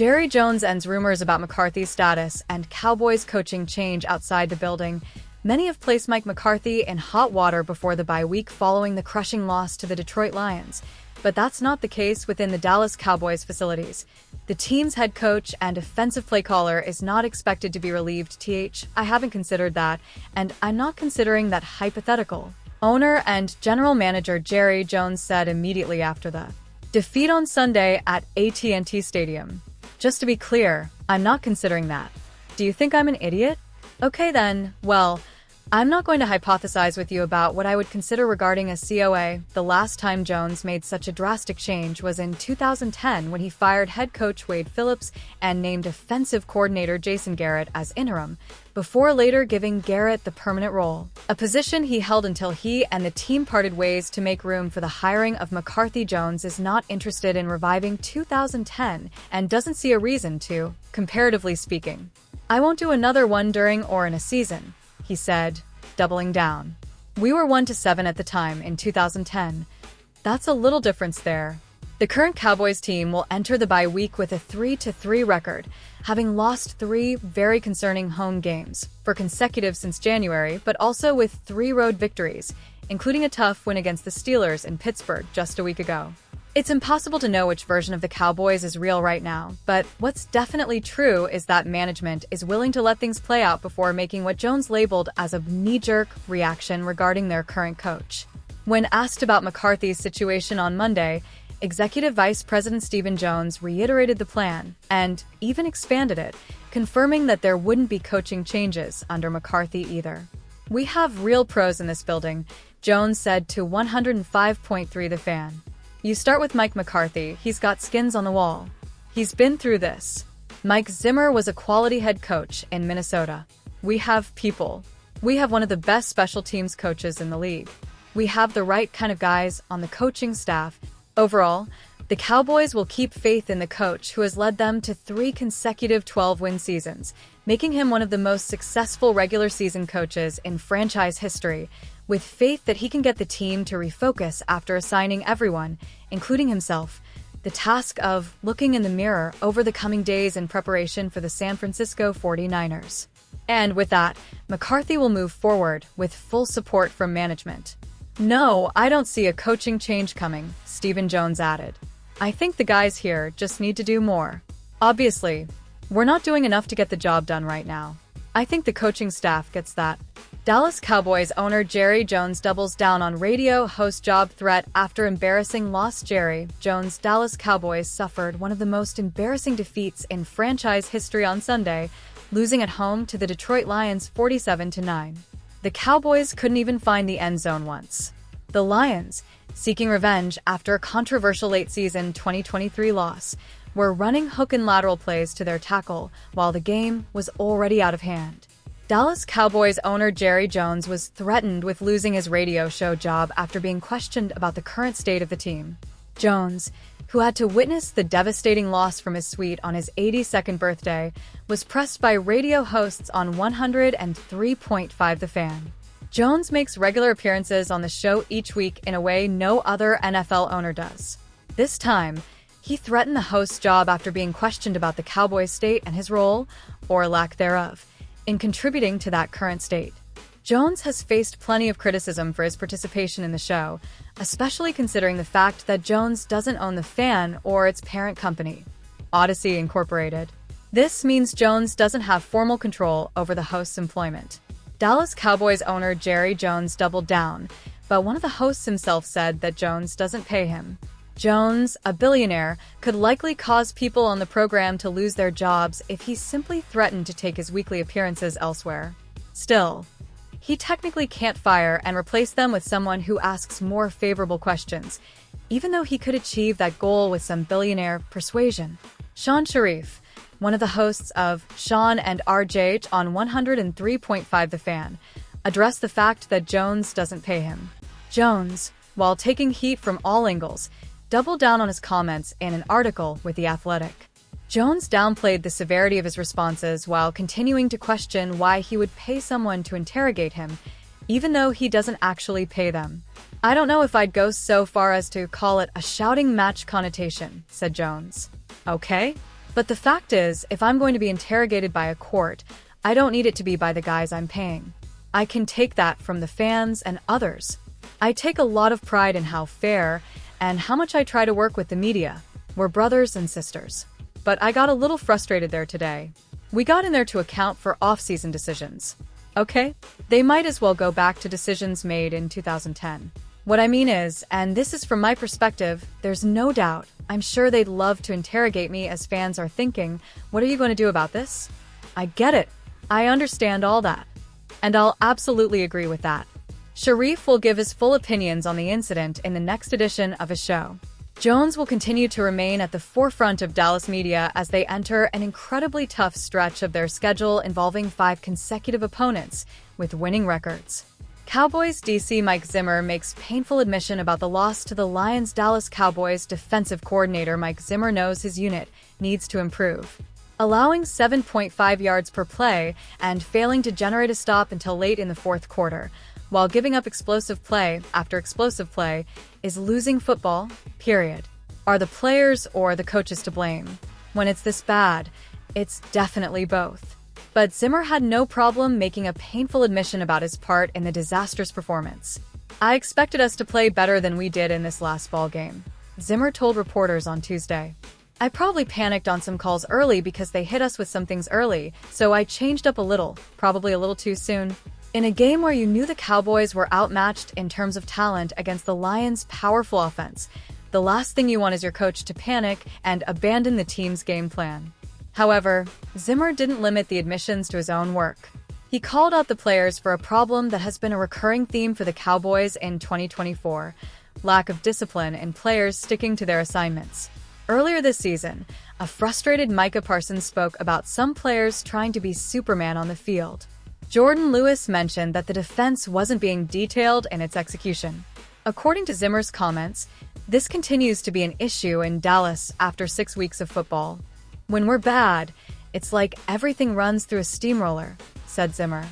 Jerry Jones ends rumors about McCarthy's status and Cowboys coaching change outside the building. Many have placed Mike McCarthy in hot water before the bye week following the crushing loss to the Detroit Lions. But that's not the case within the Dallas Cowboys facilities. The team's head coach and offensive play caller is not expected to be relieved. I haven't considered that, and I'm not considering that hypothetical. Owner and general manager Jerry Jones said immediately after the defeat on Sunday at AT&T Stadium. Just to be clear, I'm not considering that. Do you think I'm an idiot? Okay then, well, I'm not going to hypothesize with you about what I would consider regarding a COA. The last time Jones made such a drastic change was in 2010 when he fired head coach Wade Phillips and named offensive coordinator Jason Garrett as interim, before later giving Garrett the permanent role, a position he held until he and the team parted ways to make room for the hiring of McCarthy. Jones is not interested in reviving 2010 and doesn't see a reason to, comparatively speaking. I won't do another one during or in a season, he said, doubling down. We were 1-7 at the time in 2010. That's a little difference there. The current Cowboys team will enter the bye week with a 3-3 record, having lost 3 very concerning home games for consecutive since January, but also with 3 road victories, including a tough win against the Steelers in Pittsburgh just a week ago. It's impossible to know which version of the Cowboys is real right now, but what's definitely true is that management is willing to let things play out before making what Jones labeled as a knee-jerk reaction regarding their current coach. When asked about McCarthy's situation on Monday, Executive Vice President Stephen Jones reiterated the plan and even expanded it, confirming that there wouldn't be coaching changes under McCarthy either. "We have real pros in this building," Jones said to 105.3 The Fan. "You start with Mike McCarthy, he's got skins on the wall. He's been through this. Mike Zimmer was a quality head coach in Minnesota. We have people. We have one of the best special teams coaches in the league. We have the right kind of guys on the coaching staff. Overall, the Cowboys will keep faith in the coach who has led them to 3 consecutive 12-win seasons, making him one of the most successful regular season coaches in franchise history, with faith that he can get the team to refocus after assigning everyone, including himself, the task of looking in the mirror over the coming days in preparation for the San Francisco 49ers. And with that, McCarthy will move forward with full support from management." "No, I don't see a coaching change coming," Stephen Jones added. "I think the guys here just need to do more. Obviously, we're not doing enough to get the job done right now. I think the coaching staff gets that." Dallas Cowboys owner Jerry Jones doubles down on radio host job threat after embarrassing loss. Jerry Jones' Dallas Cowboys suffered one of the most embarrassing defeats in franchise history on Sunday, losing at home to the Detroit Lions 47-9. The Cowboys couldn't even find the end zone once. The Lions, seeking revenge after a controversial late-season 2023 loss, were running hook and lateral plays to their tackle while the game was already out of hand. Dallas Cowboys owner Jerry Jones was threatened with losing his radio show job after being questioned about the current state of the team. Jones, who had to witness the devastating loss from his suite on his 82nd birthday, was pressed by radio hosts on 103.5 The Fan. Jones makes regular appearances on the show each week in a way no other NFL owner does. This time, he threatened the host's job after being questioned about the Cowboys' state and his role, or lack thereof, in contributing to that current state. Jones has faced plenty of criticism for his participation in the show, especially considering the fact that Jones doesn't own The Fan or its parent company, Odyssey Incorporated. This means Jones doesn't have formal control over the host's employment. Dallas Cowboys owner Jerry Jones doubled down, but one of the hosts himself said that Jones doesn't pay him. Jones, a billionaire, could likely cause people on the program to lose their jobs if he simply threatened to take his weekly appearances elsewhere. Still, he technically can't fire and replace them with someone who asks more favorable questions, even though he could achieve that goal with some billionaire persuasion. Sean Sharif, one of the hosts of Sean and RJ on 103.5 The Fan, addressed the fact that Jones doesn't pay him. Jones, while taking heat from all angles, doubled down on his comments in an article with The Athletic. Jones downplayed the severity of his responses while continuing to question why he would pay someone to interrogate him, even though he doesn't actually pay them. "I don't know if I'd go so far as to call it a shouting match connotation," said Jones. "Okay, But the fact is, if I'm going to be interrogated by a court, I don't need it to be by the guys I'm paying. I can take that from the fans and others. I take a lot of pride in how fair and how much I try to work with the media. We're brothers and sisters. But I got a little frustrated there today. We got in there to account for off-season decisions. Okay? They might as well go back to decisions made in 2010. What I mean is, and this is from my perspective, there's no doubt, I'm sure they'd love to interrogate me as fans are thinking, what are you going to do about this? I get it. I understand all that. And I'll absolutely agree with that. Sharif will give his full opinions on the incident in the next edition of his show. Jones will continue to remain at the forefront of Dallas media as they enter an incredibly tough stretch of their schedule involving 5 consecutive opponents with winning records. Cowboys DC Mike Zimmer makes painful admission about the loss to the Lions. Dallas Cowboys defensive coordinator Mike Zimmer knows his unit needs to improve. Allowing 7.5 yards per play and failing to generate a stop until late in the fourth quarter, while giving up explosive play after explosive play, is losing football, period. Are the players or the coaches to blame? When it's this bad, it's definitely both. But Zimmer had no problem making a painful admission about his part in the disastrous performance. I expected us to play better than we did in this last ball game, Zimmer told reporters on Tuesday. I probably panicked on some calls early because they hit us with some things early, so I changed up a little, probably a little too soon. In a game where you knew the Cowboys were outmatched in terms of talent against the Lions' powerful offense, the last thing you want is your coach to panic and abandon the team's game plan. However, Zimmer didn't limit the admissions to his own work. He called out the players for a problem that has been a recurring theme for the Cowboys in 2024, lack of discipline in players sticking to their assignments. Earlier this season, a frustrated Micah Parsons spoke about some players trying to be Superman on the field. Jordan Lewis mentioned that the defense wasn't being detailed in its execution. According to Zimmer's comments, this continues to be an issue in Dallas after 6 weeks of football. When we're bad, it's like everything runs through a steamroller, said Zimmer.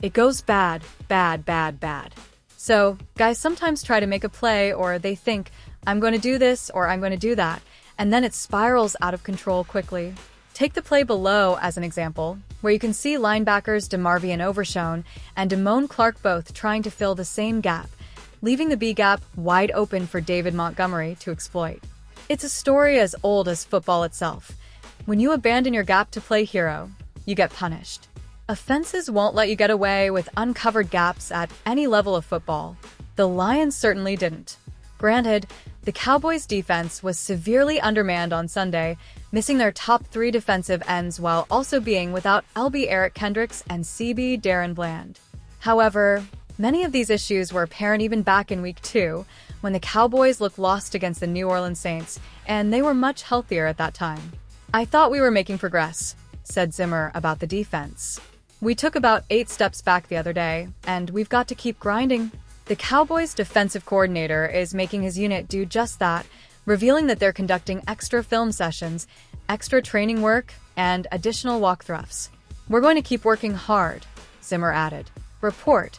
It goes bad, bad, bad, bad. So, guys sometimes try to make a play or they think, I'm going to do this or I'm going to do that, and then it spirals out of control quickly. Take the play below as an example, where you can see linebackers DeMarvion Overshone and Damone Clark both trying to fill the same gap, leaving the B gap wide open for David Montgomery to exploit. It's a story as old as football itself. When you abandon your gap to play hero, you get punished. Offenses won't let you get away with uncovered gaps at any level of football. The Lions certainly didn't. Granted, the Cowboys' defense was severely undermanned on Sunday, missing their top 3 defensive ends while also being without LB Eric Kendricks and CB Darren Bland. However, many of these issues were apparent even back in Week 2, when the Cowboys looked lost against the New Orleans Saints, and they were much healthier at that time. I thought we were making progress, said Zimmer about the defense. We took about 8 steps back the other day, and we've got to keep grinding. The Cowboys' defensive coordinator is making his unit do just that, revealing that they're conducting extra film sessions, extra training work, and additional walkthroughs. We're going to keep working hard, Zimmer added. Report: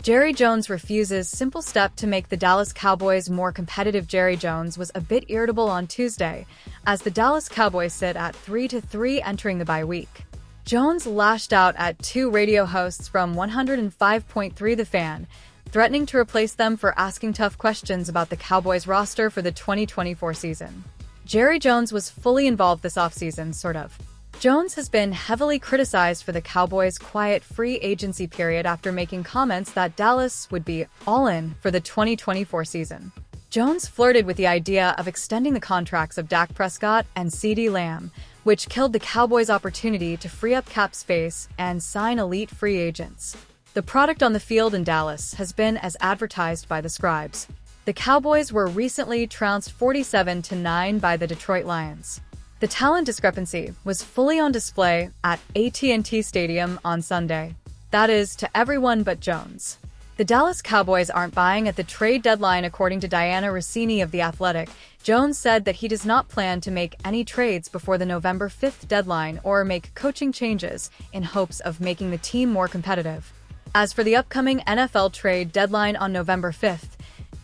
Jerry Jones refuses simple step to make the Dallas Cowboys more competitive. Jerry Jones was a bit irritable on Tuesday, as the Dallas Cowboys sit at 3-3 entering the bye week. Jones lashed out at 2 radio hosts from 105.3 The Fan, threatening to replace them for asking tough questions about the Cowboys roster for the 2024 season. Jerry Jones was fully involved this offseason, sort of. Jones has been heavily criticized for the Cowboys' quiet free agency period after making comments that Dallas would be all in for the 2024 season. Jones flirted with the idea of extending the contracts of Dak Prescott and CeeDee Lamb, which killed the Cowboys' opportunity to free up cap space and sign elite free agents. The product on the field in Dallas has been as advertised by the scribes. The Cowboys were recently trounced 47-9 by the Detroit Lions. The talent discrepancy was fully on display at AT&T Stadium on Sunday. That is, to everyone but Jones. The Dallas Cowboys aren't buying at the trade deadline, according to Diana Rossini of The Athletic. Jones said that he does not plan to make any trades before the November 5th deadline or make coaching changes in hopes of making the team more competitive. As for the upcoming NFL trade deadline on November 5th,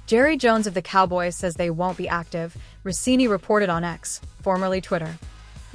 Jerry Jones of the Cowboys says they won't be active, Rossini reported on X, formerly Twitter.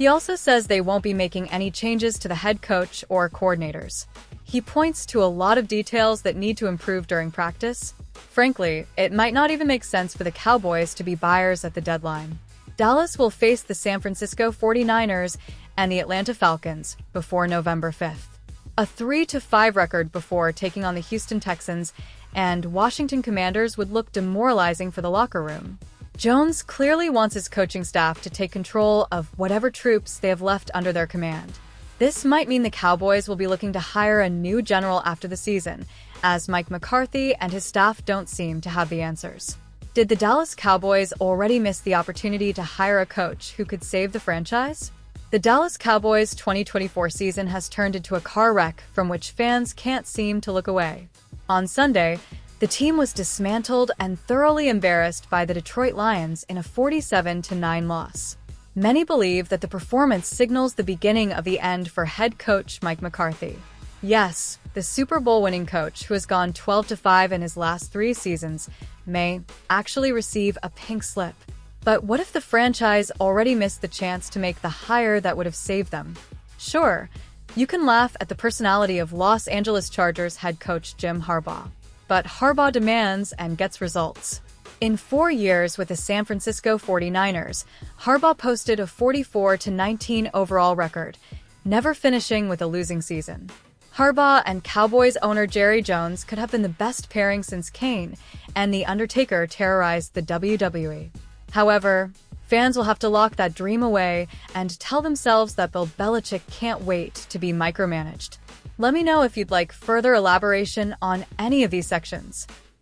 He also says they won't be making any changes to the head coach or coordinators. He points to a lot of details that need to improve during practice. Frankly, it might not even make sense for the Cowboys to be buyers at the deadline. Dallas will face the San Francisco 49ers and the Atlanta Falcons before November 5th. A 3-5 record before taking on the Houston Texans and Washington Commanders would look demoralizing for the locker room. Jones clearly wants his coaching staff to take control of whatever troops they have left under their command. This might mean the Cowboys will be looking to hire a new general after the season, as Mike McCarthy and his staff don't seem to have the answers. Did the Dallas Cowboys already miss the opportunity to hire a coach who could save the franchise? The Dallas Cowboys' 2024 season has turned into a car wreck from which fans can't seem to look away. On Sunday, the team was dismantled and thoroughly embarrassed by the Detroit Lions in a 47-9 loss. Many believe that the performance signals the beginning of the end for head coach Mike McCarthy. Yes, the Super Bowl-winning coach, who has gone 12-5 in his last 3 seasons, may actually receive a pink slip. But what if the franchise already missed the chance to make the hire that would have saved them? Sure, you can laugh at the personality of Los Angeles Chargers head coach Jim Harbaugh. But Harbaugh demands and gets results. In 4 years with the San Francisco 49ers, Harbaugh posted a 44-19 overall record, never finishing with a losing season. Harbaugh and Cowboys owner Jerry Jones could have been the best pairing since Kane and The Undertaker terrorized the WWE. However, fans will have to lock that dream away and tell themselves that Bill Belichick can't wait to be micromanaged. Let me know if you'd like further elaboration on any of these sections.